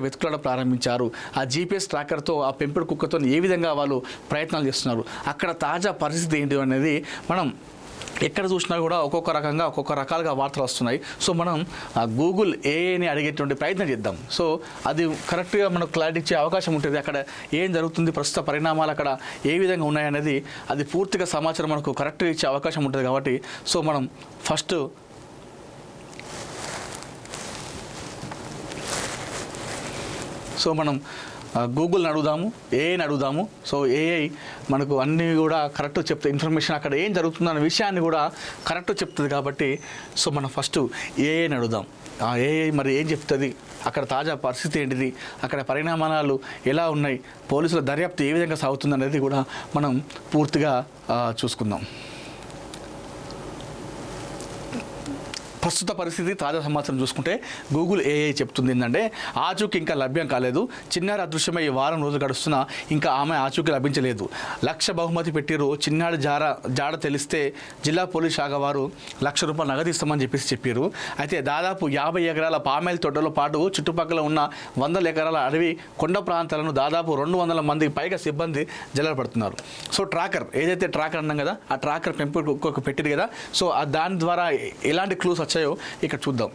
వెతుకులాడ ప్రారంభించారు. ఆ జీపీఎస్ ట్రాకర్తో ఆ పెంపుడు కుక్కతో ఏ విధంగా వాళ్ళు ప్రయత్నాలు చేస్తున్నారు, అక్కడ తాజా పరిస్థితి ఏంటి అనేది మనం ఎక్కడ చూసినా కూడా ఒక్కొక్క రకంగా ఒక్కొక్క రకాలుగా వార్తలు వస్తున్నాయి. సో మనం గూగుల్ ఏఐని అడిగేటువంటి ప్రయత్నం చేద్దాం. సో అది కరెక్ట్గా మనకు క్లారిటీ ఇచ్చే అవకాశం ఉంటుంది. అక్కడ ఏం జరుగుతుంది, ప్రస్తుత పరిణామాలు అక్కడ ఏ విధంగా ఉన్నాయనేది అది పూర్తిగా సమాచారం మనకు కరెక్ట్గా ఇచ్చే అవకాశం ఉంటుంది. కాబట్టి సో మనం ఫస్ట్ మనం గూగుల్ని అడుగుదాము, ఏఐని అడుగుదాము. సో ఏఐ మనకు అన్నీ కూడా కరెక్ట్ చెప్తే ఇన్ఫర్మేషన్ అక్కడ ఏం జరుగుతుందన్న విషయాన్ని కూడా కరెక్ట్ చెప్తుంది. కాబట్టి సో మనం ఫస్ట్ ఏఐని అడుగుదాం. ఆ ఏఐ మరి ఏం చెప్తుంది, అక్కడ తాజా పరిస్థితి ఏంటిది, అక్కడ పరిణామాలు ఎలా ఉన్నాయి, పోలీసుల దర్యాప్తు ఏ విధంగా సాగుతుంది అనేది కూడా మనం పూర్తిగా చూసుకుందాం. ప్రస్తుత పరిస్థితి తాజా సమాచారం చూసుకుంటే గూగుల్ ఏఐ చెప్తుంది ఏంటంటే ఆచూకీ ఇంకా లభ్యం కాలేదు. చిన్నారి అదృశ్యమై వారం రోజులు గడుస్తున్నా ఇంకా ఆమె ఆచూకీ లభించలేదు. 1,00,000 బహుమతి పెట్టిరు. చిన్నాడు జాడ తెలిస్తే జిల్లా పోలీస్ శాఖ వారు ₹1,00,000 నగదిస్తామని చెప్పారు. అయితే దాదాపు 50 ఎకరాల పామేల్ తోటలో పాటు చుట్టుపక్కల ఉన్న 100 ఎకరాల అడవి కొండ ప్రాంతాలను దాదాపు 200 మందికి పైగా సిబ్బంది జల్లెడపడుతున్నారు. సో ట్రాకర్ ఏదైతే ట్రాకర్ అన్నాం కదా, ఆ ట్రాకర్ పెంపుడు కుక్కకు పెట్టింది కదా. సో దాని ద్వారా ఎలాంటి క్లూస్ వచ్చాయో ఇక్కడ చూద్దాం.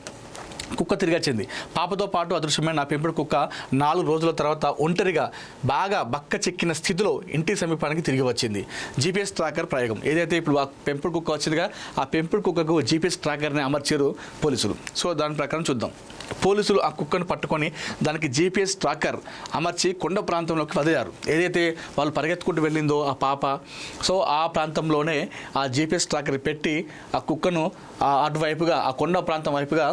కుక్క తిరిగి వచ్చింది. పాపతో పాటు అదృశ్యమైన పెంపుడు కుక్క 4 రోజుల తర్వాత ఒంటరిగా బాగా బక్క చెక్కిన స్థితిలో ఇంటి సమీపానికి తిరిగి వచ్చింది. జీపీఎస్ ట్రాకర్ ప్రయోగం ఏదైతే ఇప్పుడు ఆ పెంపుడు కుక్క వచ్చిందిగా, ఆ పెంపుడు కుక్కకు జీపీఎస్ ట్రాకర్ని అమర్చారు పోలీసులు. సో దాని ప్రకారం చూద్దాం. పోలీసులు ఆ కుక్కను పట్టుకొని దానికి జీపీఎస్ ట్రాకర్ అమర్చి కొండ ప్రాంతంలోకి వదిలారు. ఏదైతే వాళ్ళు పరిగెత్తుకుంటూ వెళ్ళిందో ఆ పాప, సో ఆ ప్రాంతంలోనే ఆ జీపీఎస్ ట్రాకర్ పెట్టి ఆ కుక్కను అటువైపుగా ఆ కొండ ప్రాంతం వైపుగా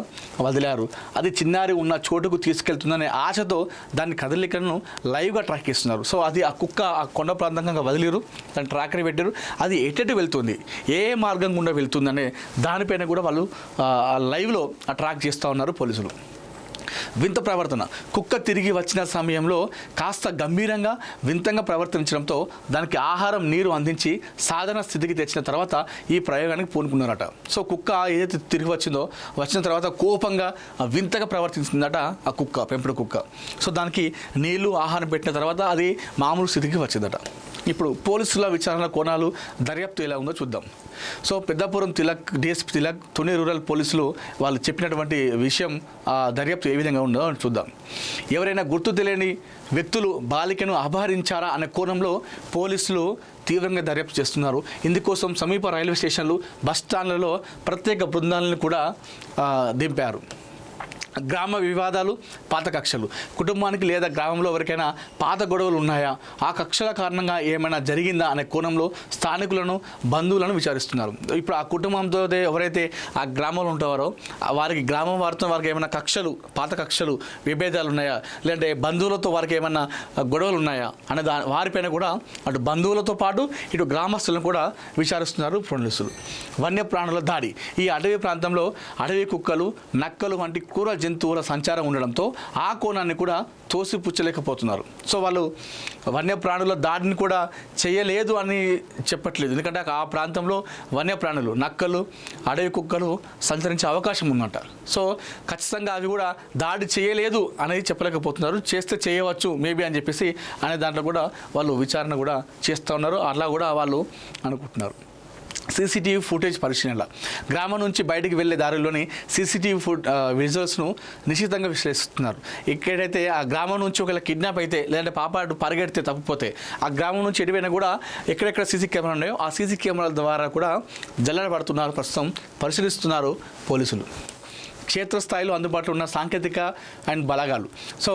వదిలారు. అది చిన్నారి ఉన్న చోటుకు తీసుకెళ్తుందనే ఆశతో దాని కదలికలను లైవ్గా ట్రాక్ చేస్తున్నారు. సో అది ఆ కుక్క ఆ కొండ ప్రాంతంగా వదిలేరు, దాన్ని ట్రాకర్ పెట్టారు. అది ఎటు వెళ్తుంది, ఏ మార్గం గుండా వెళ్తుందనే దానిపైన కూడా వాళ్ళు లైవ్లో ట్రాక్ చేస్తూ ఉన్నారు పోలీసులు. వింత ప్రవర్తన. కుక్క తిరిగి వచ్చిన సమయంలో కాస్త గంభీరంగా వింతంగా ప్రవర్తించడంతో దానికి ఆహారం నీరు అందించి సాధారణ స్థితికి తెచ్చిన తర్వాత ఈ ప్రయోగానికి పూనుకున్నారట. సో కుక్క ఏదైతే తిరిగి వచ్చిన తర్వాత కోపంగా వింతగా ప్రవర్తించిందట ఆ కుక్క, పెంపుడు కుక్క. సో దానికి నీళ్లు ఆహారం పెట్టిన తర్వాత అది మామూలు స్థితికి వచ్చిందట. ఇప్పుడు పోలీసుల విచారణ కోణాలు, దర్యాప్తు ఎలా ఉందో చూద్దాం. So Peddapuram DSP Tilak, Tuni rural పోలీసులు వాళ్ళు చెప్పినటువంటి విషయం దర్యాప్తు ఏ విధంగా ఉందో చూద్దాం. ఎవరైనా గుర్తు తెలియని వ్యక్తులు బాలికను అపహరించారా అనే కోణంలో పోలీసులు తీవ్రంగా దర్యాప్తు చేస్తున్నారు. ఇందుకోసం సమీప రైల్వే స్టేషన్లు, బస్ స్టాండ్లలో ప్రత్యేక బృందాలను కూడా దింపారు. గ్రామ వివాదాలు, పాత కక్షలు. కుటుంబానికి లేదా గ్రామంలో ఎవరికైనా పాత గొడవలు ఉన్నాయా, ఆ కక్షల కారణంగా ఏమైనా జరిగిందా అనే కోణంలో స్థానికులను, బంధువులను విచారిస్తున్నారు. ఇప్పుడు ఆ కుటుంబంతో ఎవరైతే ఆ గ్రామంలో ఉంటారో వారికి గ్రామం వారితో వారికి ఏమైనా కక్షలు, పాత కక్షలు, విభేదాలు ఉన్నాయా, లేదంటే బంధువులతో వారికి ఏమైనా గొడవలు ఉన్నాయా అనే వారిపైన కూడా అటు బంధువులతో పాటు ఇటు గ్రామస్తులను కూడా విచారిస్తున్నారు పోలీసులు. వన్యప్రాణుల దాడి. ఈ అటవీ ప్రాంతంలో అడవి కుక్కలు, నక్కలు వంటి క్రూర జంతువుల సంచారం ఉండడంతో ఆ కోణాన్ని కూడా తోసిపుచ్చలేకపోతున్నారు. సో వాళ్ళు వన్యప్రాణుల దాడిని కూడా చేయలేదు అని చెప్పట్లేదు. ఎందుకంటే ఆ ప్రాంతంలో వన్యప్రాణులు, నక్కలు, అడవి కుక్కలు సంచరించే అవకాశం ఉందంట. సో ఖచ్చితంగా అవి కూడా దాడి చేయలేదు అనేది చెప్పలేకపోతున్నారు. చేస్తే చేయవచ్చు మేబీ అని చెప్పేసి అనే దాంట్లో కూడా వాళ్ళు విచారణ కూడా చేస్తూ ఉన్నారు. అలా కూడా వాళ్ళు అనుకుంటున్నారు. సీసీటీవీ ఫుటేజ్ పరిశీలన. గ్రామం నుంచి బయటికి వెళ్లే దారిలోని సీసీటీవీ విజువల్స్ను నిశ్చితంగా విశ్లేషిస్తున్నారు. ఎక్కడైతే ఆ గ్రామం నుంచి ఒకవేళ కిడ్నాప్ అయితే, లేదంటే పాప పరిగెడితే తప్పిపోతే ఆ గ్రామం నుంచి ఎటువైనా కూడా ఎక్కడెక్కడ సీసీ కెమెరా ఉన్నాయో ఆ సీసీ కెమెరాల ద్వారా కూడా జల్లెడబడుతున్నారు. ప్రస్తుతం పరిశీలిస్తున్నారు పోలీసులు. క్షేత్రస్థాయిలో అందుబాటులో ఉన్న సాంకేతిక అండ్ బలగాలు. సో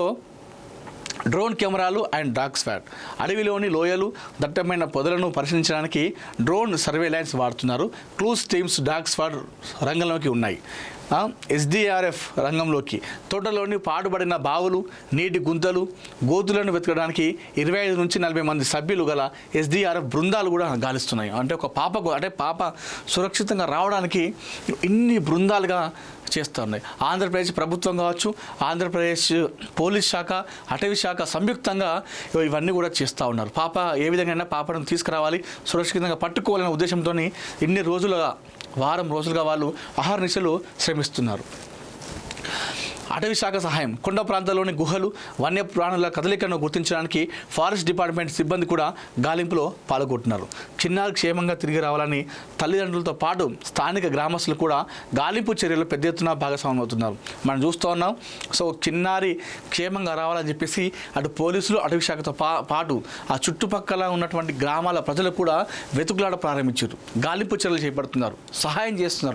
డ్రోన్ కెమెరాలు అండ్ డాగ్ స్క్వాడ్. అడవిలోని లోయలు, దట్టమైన పొదలను పరిశీలించడానికి డ్రోన్ సర్వేలెన్స్ వాడుతున్నారు. క్లూస్ టీమ్స్, డాగ్ స్క్వాడ్ రంగంలోకి ఉన్నాయి. ఎస్డీఆర్ఎఫ్ రంగంలోకి. తోటలోని పాడుబడిన బావులు, నీటి గుంతలు, గోతులను వెతకడానికి 25 నుంచి 40 మంది సభ్యులు గల ఎస్డీఆర్ఎఫ్ బృందాలు కూడా గాలిస్తున్నాయి. అంటే ఒక పాప సురక్షితంగా రావడానికి ఇన్ని బృందాలుగా చేస్తూ ఉన్నాయి. ఆంధ్రప్రదేశ్ ప్రభుత్వం కావచ్చు, ఆంధ్రప్రదేశ్ పోలీస్ శాఖ, అటవీ శాఖ సంయుక్తంగా ఇవన్నీ కూడా చేస్తూ ఉన్నారు. పాప ఏ విధంగా పాపను తీసుకురావాలి, సురక్షితంగా పట్టుకోవాలనే ఉద్దేశంతో ఇన్ని రోజులుగా, వారం రోజులుగా వాళ్ళు అహర్నిశలు శ్రమిస్తున్నారు. అటవీ శాఖ సహాయం కొండ ప్రాంతాల్లోని గుహలు వన్యప్రాణుల కదలికను గుర్తించడానికి ఫారెస్ట్ డిపార్ట్మెంట్ సిబ్బంది కూడా గాలింపులో పాల్గొంటున్నారు. చిన్నారి క్షేమంగా తిరిగి రావాలని తల్లిదండ్రులతో పాటు స్థానిక గ్రామస్తులు కూడా గాలింపు చర్యలు పెద్ద ఎత్తున భాగస్వామ్యం అవుతున్నారు. మనం చూస్తూ ఉన్నాం. సో చిన్నారి క్షేమంగా రావాలని చెప్పేసి అటు పోలీసులు అటవీ శాఖతో పాటు ఆ చుట్టుపక్కల ఉన్నటువంటి గ్రామాల ప్రజలు కూడా వెతుకులాడ ప్రారంభించారు. గాలింపు చర్యలు చేపడుతున్నారు, సహాయం చేస్తున్నారు.